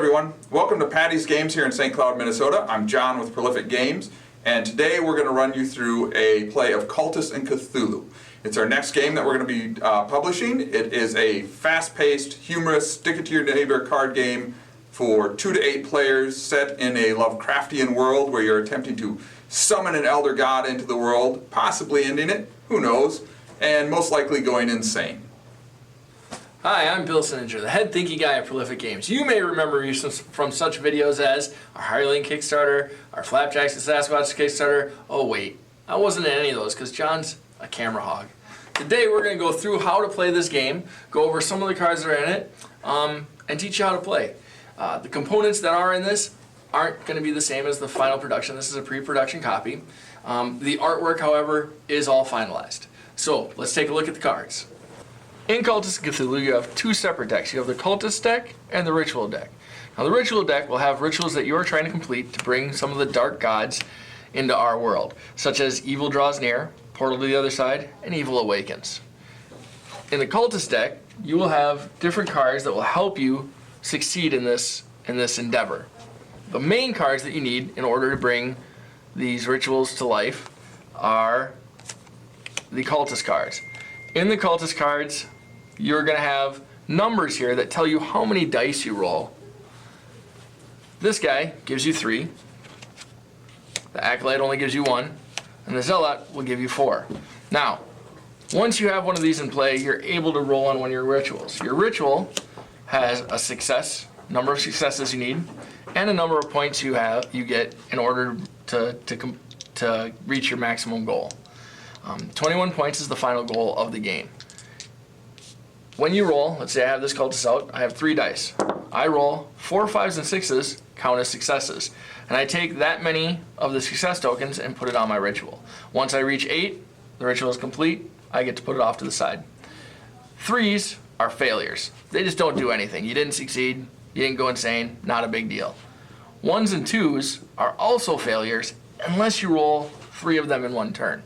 everyone. Welcome to Patty's Games here in St. Cloud, Minnesota. I'm John with Prolific Games, and today we're going to run you through a play of Cultists and Cthulhu. It's our next game that we're going to be publishing. It is a fast-paced, humorous, stick-it-to-your-neighbor card game for 2 to 8 players set in a Lovecraftian world where you're attempting to summon an elder god into the world, possibly ending it, who knows, and most likely going insane. Hi, I'm Bill Sininger, the head thinking guy at Prolific Games. You may remember me from such videos as our Hireling Kickstarter, our Flapjacks and Sasquatch Kickstarter. Oh wait, I wasn't in any of those because John's a camera hog. Today we're going to go through how to play this game, go over some of the cards that are in it, and teach you how to play. The components that are in this aren't going to be the same as the final production. This is a pre-production copy. The artwork, however, is all finalized. So let's take a look at the cards. In Cultists and Cthulhu, you have 2 separate decks. You have the Cultist deck and the Ritual deck. Now the Ritual deck will have rituals that you are trying to complete to bring some of the dark gods into our world, such as Evil Draws Near, Portal to the Other Side, and Evil Awakens. In the Cultist deck, you will have different cards that will help you succeed in this endeavor. The main cards that you need in order to bring these rituals to life are the Cultist cards. In the Cultist cards, you're going to have numbers here that tell you how many dice you roll. This guy gives you 3. The Acolyte only gives you 1. And the Zealot will give you 4. Now, once you have one of these in play, you're able to roll on one of your rituals. Your ritual has a success, number of successes you need, and a number of points you get in order to reach your maximum goal. 21 points is the final goal of the game. When you roll, let's say I have this Cultist out, I have 3 dice. I roll 4, 5s, and 6s, count as successes. And I take that many of the success tokens and put it on my ritual. Once I reach 8, the ritual is complete, I get to put it off to the side. 3s are failures. They just don't do anything. You didn't succeed, you didn't go insane, not a big deal. 1s and 2s are also failures unless you roll 3 of them in one turn.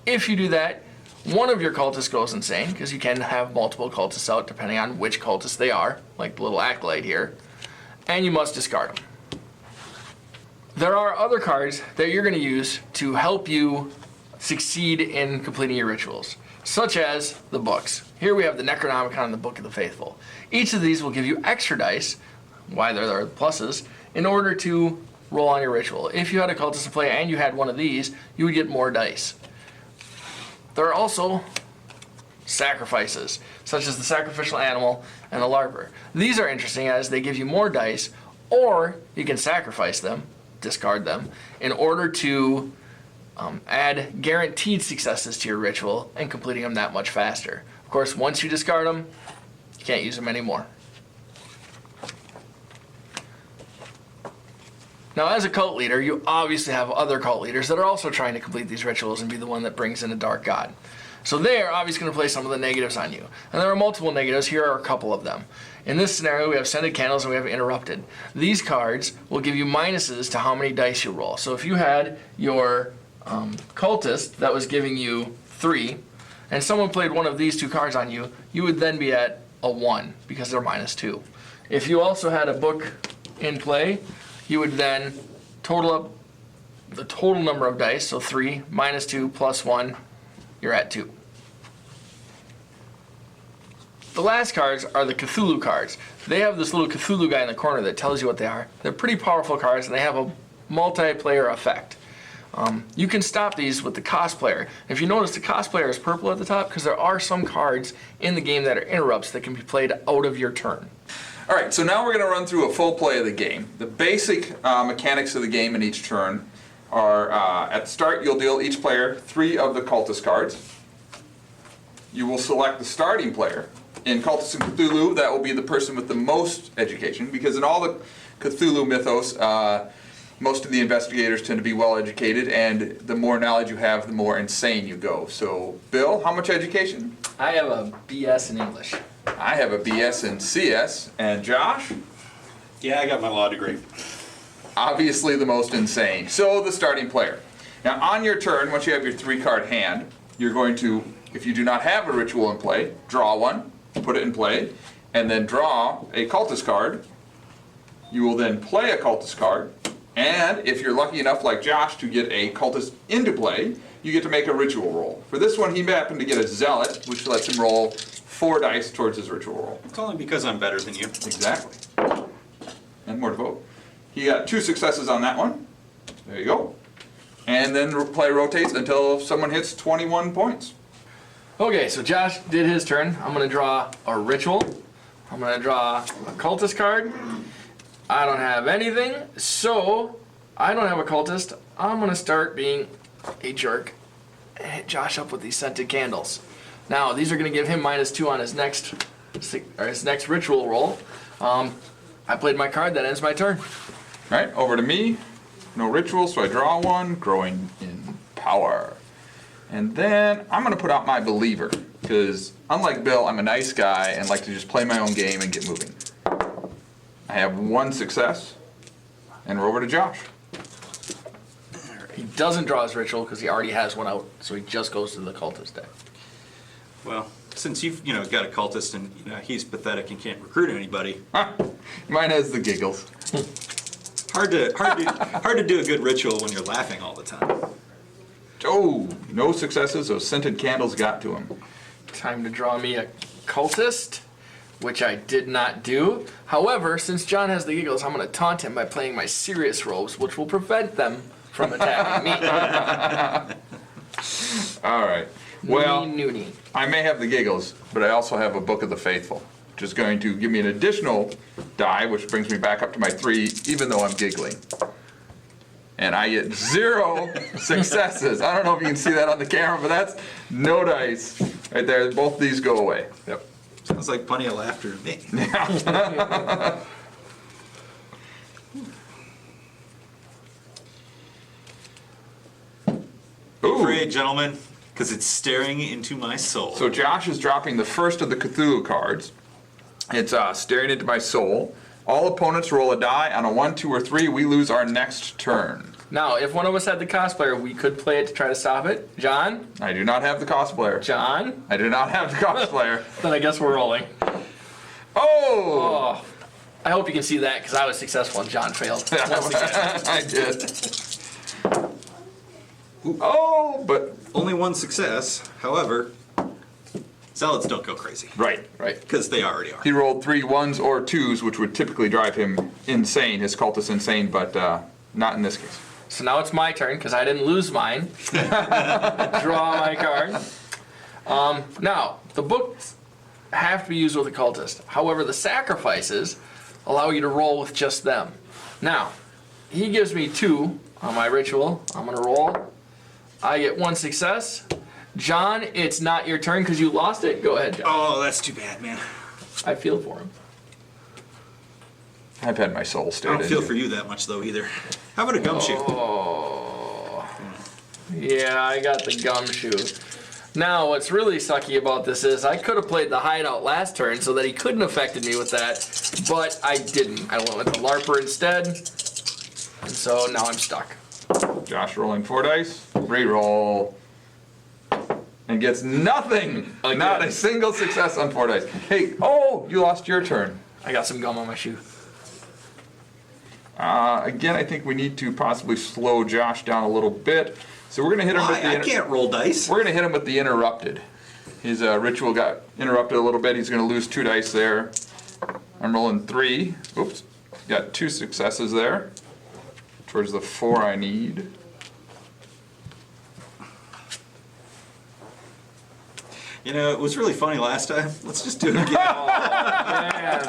If you do that, one of your cultists goes insane, because you can have multiple cultists out depending on which cultists they are, like the little Acolyte here, and you must discard them. There are other cards that you're going to use to help you succeed in completing your rituals, such as the books. Here we have the Necronomicon and the Book of the Faithful. Each of these will give you extra dice, why there are pluses, in order to roll on your ritual. If you had a cultist to play and you had one of these, you would get more dice. There are also sacrifices, such as the sacrificial animal and the larper. These are interesting as they give you more dice, or you can sacrifice them, discard them, in order to add guaranteed successes to your ritual and completing them that much faster. Of course, once you discard them, you can't use them anymore. Now, as a cult leader, you obviously have other cult leaders that are also trying to complete these rituals and be the one that brings in a dark god. So they're obviously going to play some of the negatives on you. And there are multiple negatives. Here are a couple of them. In this scenario, we have Scented Candles and we have Interrupted. These cards will give you minuses to how many dice you roll. So if you had your cultist that was giving you 3, and someone played one of these 2 cards on you, you would then be at a 1 because they're -2. If you also had a book in play, you would then total up the total number of dice, so 3 minus 2 plus 1, you're at 2. The last cards are the Cthulhu cards. They have this little Cthulhu guy in the corner that tells you what they are. They're pretty powerful cards and they have a multiplayer effect. You can stop these with the cosplayer. If you notice, the cosplayer is purple at the top because there are some cards in the game that are interrupts that can be played out of your turn. All right, so now we're going to run through a full play of the game. The basic mechanics of the game in each turn are, at the start, you'll deal each player 3 of the Cultist cards. You will select the starting player. In Cultists and Cthulhu, that will be the person with the most education, because in all the Cthulhu mythos, most of the investigators tend to be well educated, and the more knowledge you have, the more insane you go. So, Bill, how much education? I have a BS in English. I have a BS in CS. And Josh? Yeah, I got my law degree. Obviously the most insane. So, the starting player. Now, on your turn, once you have your 3-card hand, you're going to, if you do not have a ritual in play, draw one, put it in play, and then draw a cultist card You will then play a cultist card, and if you're lucky enough, like Josh, to get a cultist into play, you get to make a ritual roll. For this one, he happened to get a zealot, which lets him roll 4 dice towards his ritual roll. It's only because I'm better than you. Exactly. And more to vote. He got 2 successes on that one. There you go. And then play rotates until someone hits 21 points. Okay, so Josh did his turn. I'm going to draw a ritual. I'm going to draw a cultist card. I don't have anything, so I don't have a cultist. I'm going to start being a jerk and hit Josh up with these scented candles. Now, these are going to give him -2 on his next ritual roll. I played my card. That ends my turn. All right, over to me. No ritual, so I draw 1, growing in power. And then I'm going to put out my believer, because unlike Bill, I'm a nice guy and like to just play my own game and get moving. I have 1 success, and we're over to Josh. He doesn't draw his ritual because he already has one out, so he just goes to the cultist deck. Well, since you've got a cultist and he's pathetic and can't recruit anybody, Mine has the giggles. hard to do a good ritual when you're laughing all the time. Oh, no successes, those scented candles got to him. Time to draw me a cultist, which I did not do. However, since John has the giggles, I'm going to taunt him by playing my serious robes, which will prevent them from attacking me. All right. Well, Noonie. I may have the giggles, but I also have a Book of the Faithful, which is going to give me an additional die, which brings me back up to my 3, even though I'm giggling. And I get 0 successes. I don't know if you can see that on the camera, but that's no dice. Right there, both these go away. Yep. Sounds like plenty of laughter to me. Ooh. Afraid, gentlemen, because it's staring into my soul. So Josh is dropping the first of the Cthulhu cards. It's staring into my soul. All opponents roll a die. On a 1, 2, or 3, we lose our next turn. Now, if one of us had the cosplayer, we could play it to try to stop it. John? I do not have the cosplayer. John? I do not have the cosplayer. Then I guess we're rolling. Oh! Oh. I hope you can see that, because I was successful and John failed. Once again. I did. Oh, but Only 1 success. However, zealots don't go crazy. right. Because they already are. He rolled 3 1s or 2s, which would typically drive him insane. His cult is insane, but not in this case. So now it's my turn, because I didn't lose mine. Draw my card. Now, the books have to be used with a cultist. However, the sacrifices allow you to roll with just them. Now, he gives me 2 on my ritual. I'm going to roll. I get 1 success. John, it's not your turn because you lost it. Go ahead, John. Oh, that's too bad, man. I feel for him. I've had my soul I stared don't feel into. for you that much, though, either. How about a gumshoe? Oh. Yeah, I got the gumshoe. Now, what's really sucky about this is I could have played the hideout last turn so that he couldn't have affected me with that, but I didn't. I went with the LARPer instead, and so now I'm stuck. Josh rolling 4 dice. Reroll. And gets nothing. Again. Not a single success on 4 dice. Hey, oh, you lost your turn. I got some gum on my shoe. Again, I think we need to possibly slow Josh down a little bit. So we're going to hit him with Why? the... I can't roll dice. We're going to hit him with the interrupted. His ritual got interrupted a little bit. He's going to lose 2 dice there. I'm rolling 3. Oops. Got 2 successes there. Towards the 4 I need. It was really funny last time. Let's just do it again. Man.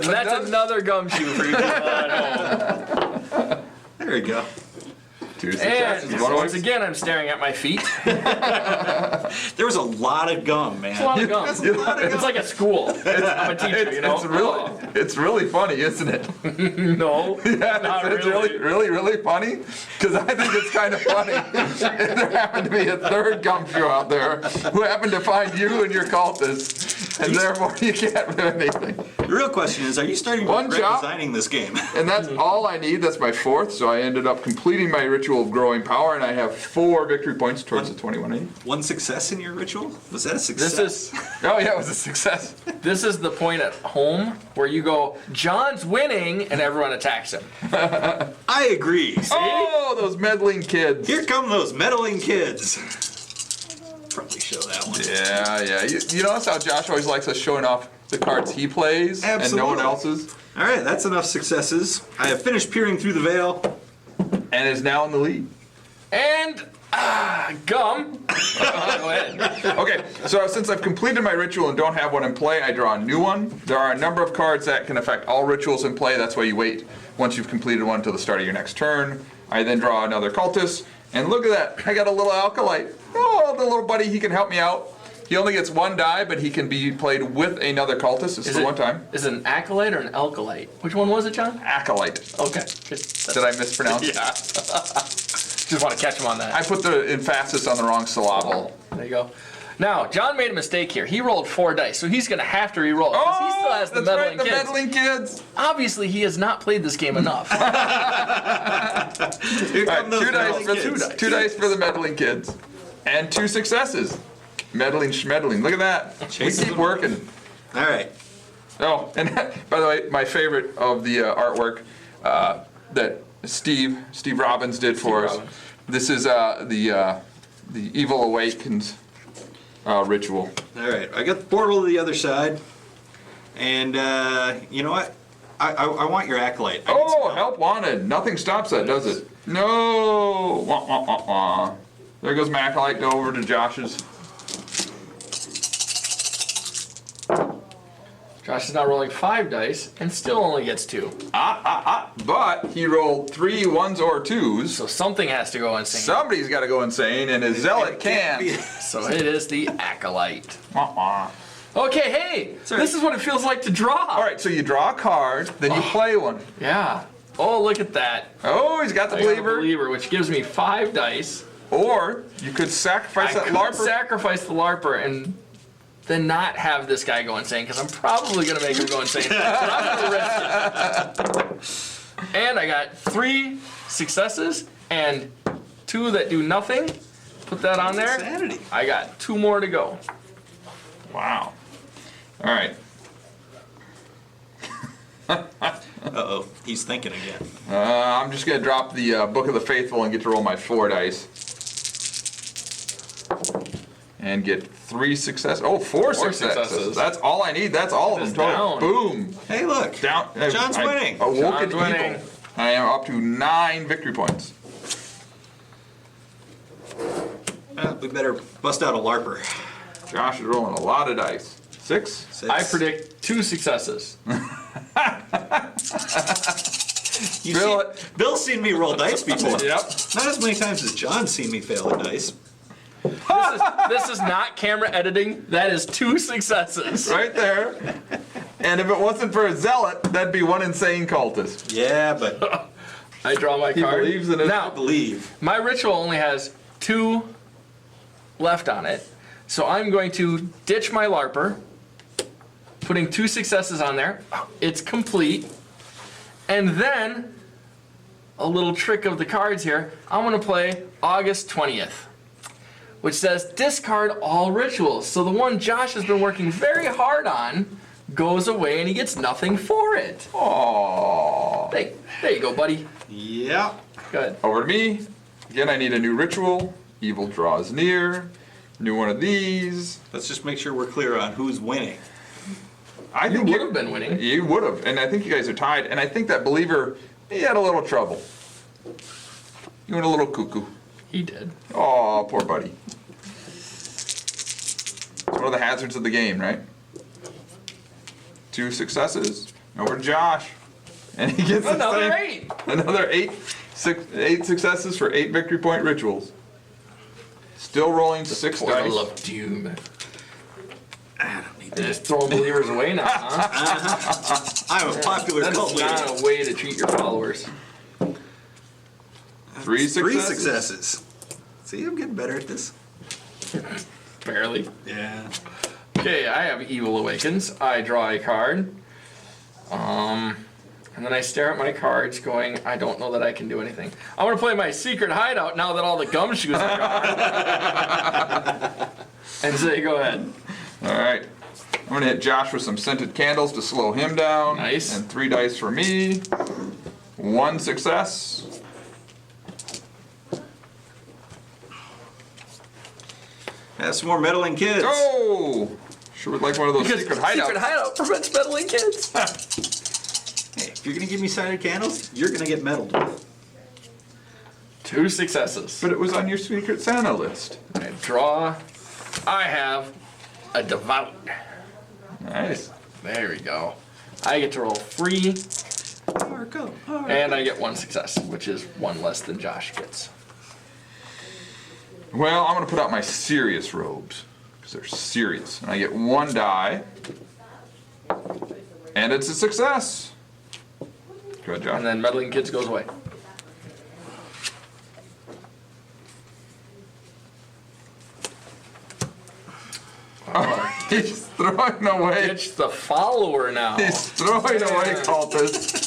That's another gumshoe for you at home. There we go. 2 successes. And One once away. again, I'm staring at my feet. There was a lot of gum, man. It's a lot of gum. That's a lot of gum. It's like a school. I'm a teacher, you know? It's really funny, isn't it? No, not It's really. really funny. Because I think it's kind of funny if there happened to be a third gumshoe out there who happened to find you and your cultists and therefore you can't do anything. The real question is, are you starting to One regret job. designing this game? And that's all I need. That's my 4th. So I ended up completing my ritual of growing power, and I have 4 victory points towards the 2180. One success in your ritual? Was that a success? This is Oh yeah, it was a success. this is the point at home where you go, John's winning, and everyone attacks him. I agree. See? Oh, those meddling kids. Here come those meddling kids. Probably show that one. Yeah. You notice how Josh always likes us showing off the cards he plays and no one Absolutely. else's, All right, that's enough successes. I have finished peering through the veil. and is now in the lead. And gum. Go ahead. Okay, so since I've completed my ritual and don't have one in play, I draw a new one. There are a number of cards that can affect all rituals in play. That's why you wait once you've completed one until the start of your next turn. I then draw another cultist, and look at that. I got a little acolyte. Oh, the little buddy, he can help me out. He only gets 1 die, but he can be played with another cultist. It's the one time. Is it an acolyte or an alkalite? Which one was it, John? Acolyte. Okay. Did I mispronounce? Yeah. Just want to catch him on that. I put the emphasis on the wrong syllable. There you go. Now, John made a mistake here. He rolled 4 dice, so he's going to have to re-roll it because he still has the that's right, meddling the kids. meddling kids. Obviously, he has not played this game enough. Here All come right, those 2 dice meddling for kids. 2 dice for the meddling kids, and 2 successes. Meddling schmeddling. Look at that. Chases we keep them. working. All right. Oh, and by the way, my favorite of the artwork that Steve Robbins did for us. Robbins. This is the Evil Awakens ritual. All right. I got the portal to the other side. And you know what? I want your acolyte. I need some Oh, help wanted. Nothing stops that, does it? No. Wah, wah, wah, wah. There goes my acolyte over to Josh's. Josh is now rolling 5 dice and still only gets 2. But he rolled 3 1s or 2s. So something has to go insane. Somebody's got to go insane, and his zealot can't be- can. So it is the acolyte. Wah, wah. Okay, hey, Sorry. this is what it feels like to draw. All right, so you draw a card, then you play one. Yeah. Oh, look at that. Oh, he's got the I got a believer. believer, which gives me 5 dice. Or you could sacrifice I that could LARPer. sacrifice the LARPer and then not have this guy go insane, because I'm probably going to make him go insane. But I'm going to risk it. And I got 3 successes and 2 that do nothing. Put that on there. Insanity. I got 2 more to go. Wow. All right. Uh-oh. He's thinking again. I'm just going to drop the Book of the Faithful and get to roll my 4 dice. And get 3 successes. Oh, 4 successes. That's all I need. That's all of them. It's Total. down. Boom. Hey, look. Down. John's winning. Awoken John's winning. evil. I am up to 9 victory points. We better bust out a LARPer. Josh is rolling a lot of dice. 6? 6. I predict 2 successes. Bill's seen me roll dice before. Yep. Not as many times as John's seen me fail at dice. This is not camera editing. That is 2 successes. Right there. And if it wasn't for a zealot, that'd be one insane cultist. Yeah, but I draw my He card. believes in it. I Now, believe. my ritual only has 2 left on it. So I'm going to ditch my LARPer, putting 2 successes on there. It's complete. And then, a little trick of the cards here, I'm going to play August 20th, which says discard all rituals. So the one Josh has been working very hard on goes away and he gets nothing for it. Aww. There you go, buddy. Yeah. Good. Over to me. Again, I need a new ritual. Evil draws near. New one of these. Let's just make sure we're clear on who's winning. I You think would have been winning. You would have, and I think you guys are tied. And I think that believer, he had a little trouble. You went a little cuckoo. He did. Aw, poor buddy. It's one of the hazards of the game, right? 2 successes. Over to Josh, and he gets the Another same- 8. Another 8 successes for 8 victory point rituals. Still rolling 6 dice. Portal of Doom. I don't need They're that. just throwing believers away now, huh? I'm a popular That cult is leader. not a way to treat your followers. 3 3 successes. successes. See, I'm getting better at this. Barely. Yeah. Okay, I have Evil Awakens. I draw a card. And then I stare at my cards going, I don't know that I can do anything. I want to play my secret hideout now that all the gumshoes are gone. And say, go ahead. All right. I'm going to hit Josh with some scented candles to slow him down. Nice. And 3 dice for me. 1 success. Have some more meddling kids. Oh! Sure would like one of those Because secret hideouts. secret hideout prevents meddling kids. Hey, if you're gonna give me scented candles, you're gonna get meddled with. 2 successes. But it was on your Secret Santa list. I draw. I have a Devout. Nice. There we go. I get to roll 3, Marco. and I get 1 success, which is 1 less than Josh gets. Well, I'm going to put out my serious robes. Because they're serious. And I get 1 die. And it's a success. Good job. And then meddling kids goes away. He's throwing away. Ditch the follower now. He's throwing away cultists.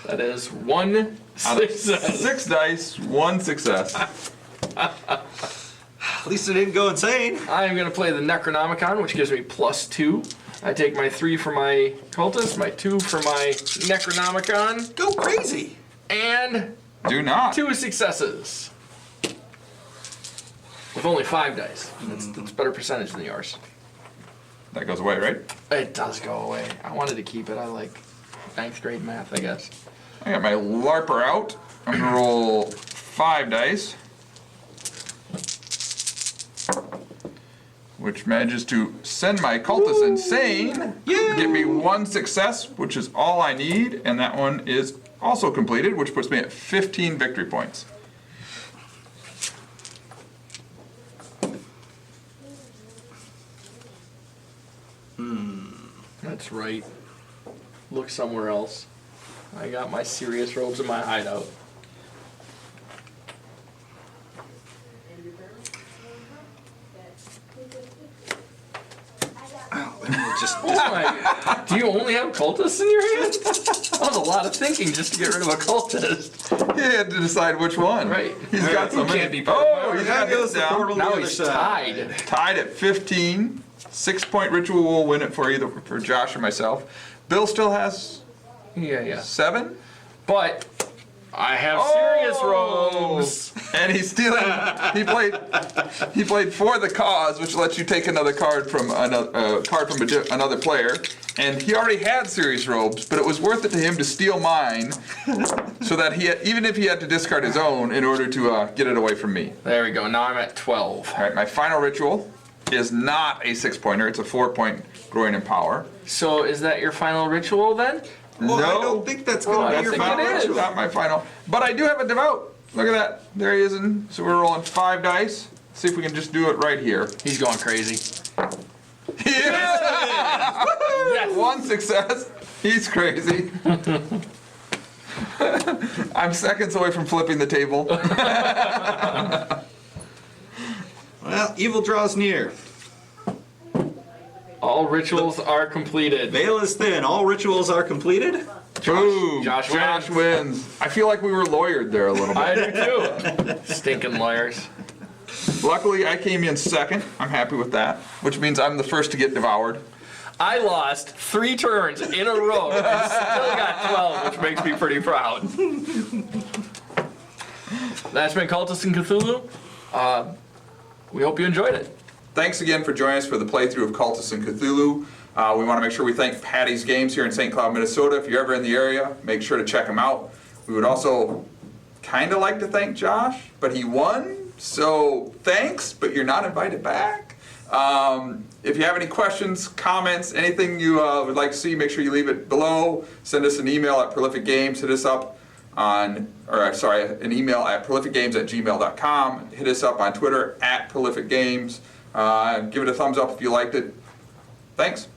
That is 1 Out of success. 6 dice, 1 success. At least I didn't go insane. I am going to play the Necronomicon, which gives me +2. I take my 3 for my cultist, my 2 for my Necronomicon, Go crazy. and Do not. 2 successes. With only 5 dice. That's a better percentage than yours. That goes away, right? It does go away. I wanted to keep it. I like 9th grade math, I guess. I got my LARPer out. I'm going to roll 5 dice. Which manages to send my cultist insane. Yay! Get me 1 success, which is all I need. And that one is also completed, which puts me at 15 victory points. That's right. Look somewhere else. I got my serious robes in my hideout. Just Oh my! Do you only have cultists in your hand? That was a lot of thinking just to get rid of a cultist. He had to decide which one. Right. He's got He some. can't be part of Oh, my he's There got goes his the down. portal to Now the other he's side. tied. Tied at 15. 6-point ritual will win it for either for Josh or myself. Bill still has Yeah. 7. But I have serious robes. And he's stealing. He played for the cause, which lets you take another card from another player. And he already had serious robes, but it was worth it to him to steal mine, so that even if he had to discard his own in order to get it away from me. There we go. Now I'm at 12. All right, my final ritual is not a 6-pointer. It's a 4-point growing in power. So is that your final ritual then? Well, I No. don't think that's Oh, going I to don't be your think final it is. It's ritual. not my final. But I do have a devout. Look at that. There he is. So we're rolling 5 dice. See if we can just do it right here. He's going crazy. He is. Yes. 1 success. He's crazy. I'm seconds away from flipping the table. Well, evil draws near. All rituals are completed. Veil is thin. All rituals are completed. Boom. Josh wins. I feel like we were lawyered there a little bit. I do too. Stinking lawyers. Luckily, I came in second. I'm happy with that, which means I'm the first to get devoured. I lost 3 turns in a row and still got 12, which makes me pretty proud. That's been Cultists and Cthulhu. We hope you enjoyed it. Thanks again for joining us for the playthrough of Cultists and Cthulhu. We want to make sure we thank Patty's Games here in St. Cloud, Minnesota. If you're ever in the area, make sure to check them out. We would also kind of like to thank Josh, but he won, so thanks, but you're not invited back. If you have any questions, comments, anything you would like to see, make sure you leave it below. Send us an email at Prolific Games. Hit us up an email at prolificgames@gmail.com. Hit us up on Twitter at Prolific Games. Give it a thumbs up if you liked it. Thanks.